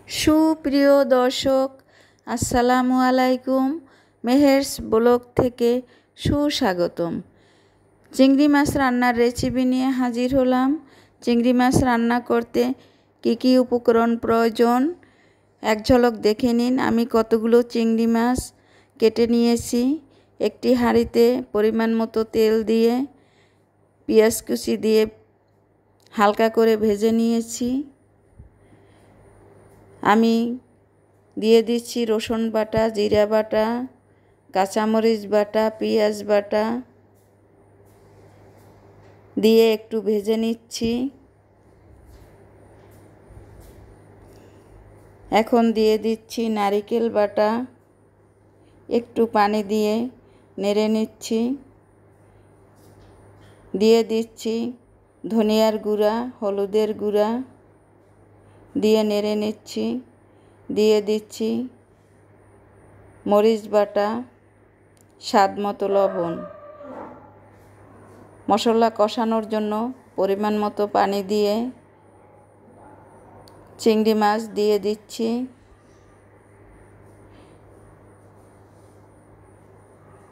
সুপ্রিয় দর্শক, আসসালামু আলাইকুম। মেহেরস ব্লগ থেকে সুস্বাগতম। চিংড়ি মাছ রান্নার রেসিপি নিয়ে হাজির হলাম। চিংড়ি মাছ রান্না করতে কী কী উপকরণ প্রয়োজন এক ঝলক দেখে নিন। আমি কতগুলো চিংড়ি মাছ কেটে নিয়েছি। একটি হাঁড়িতে পরিমাণ মতো তেল দিয়ে পেঁয়াজ কুচি দিয়ে হালকা করে ভেজে নিয়েছি। আমি দিয়ে দিচ্ছি রসুন বাটা, জিরা বাটা, কাঁচামরিচ বাটা, পেঁয়াজ বাটা দিয়ে একটু ভেজে নিচ্ছি। এখন দিয়ে দিচ্ছি নারকেল বাটা, একটু পানি দিয়ে নেড়ে নিচ্ছি। দিয়ে দিচ্ছি ধনিয়ার গুঁড়া, হলুদের গুঁড়া দিয়ে নেড়ে নিচ্ছি। দিয়ে দিচ্ছি মরিচ বাটা, স্বাদ মতো লবণ। মশলা কষানোর জন্য পরিমাণ মতো পানি দিয়ে চিংড়ি মাছ দিয়ে দিচ্ছি।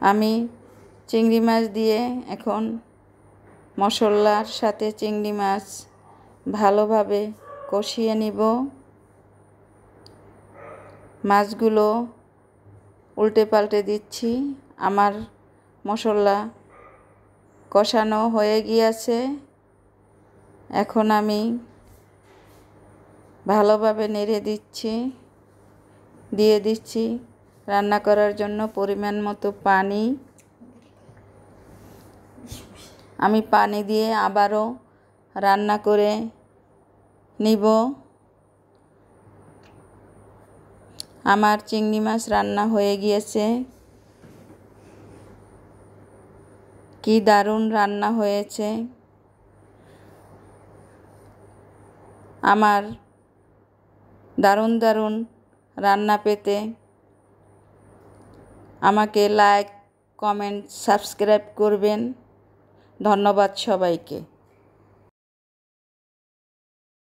আমি চিংড়ি মাছ দিয়ে এখন মশলার সাথে চিংড়ি মাছ ভালোভাবে কষিয়ে নিব। মাছগুলো উল্টে পাল্টে দিচ্ছি। আমার মশলা কষানো হয়ে গিয়েছে। এখন আমি ভালোভাবে নেড়ে দিচ্ছি। দিয়ে দিচ্ছি রান্না করার জন্য পরিমাণ মতো পানি। আমি পানি দিয়ে আবারও রান্না করে নিব। আমার চিংড়ি মাছ রান্না হয়ে গিয়েছে। কি দারুণ রান্না হয়েছে। আমার দারুণ দারুণ রান্না পেতে আমাকে লাইক, কমেন্ট, সাবস্ক্রাইব করবেন। ধন্যবাদ সবাইকে।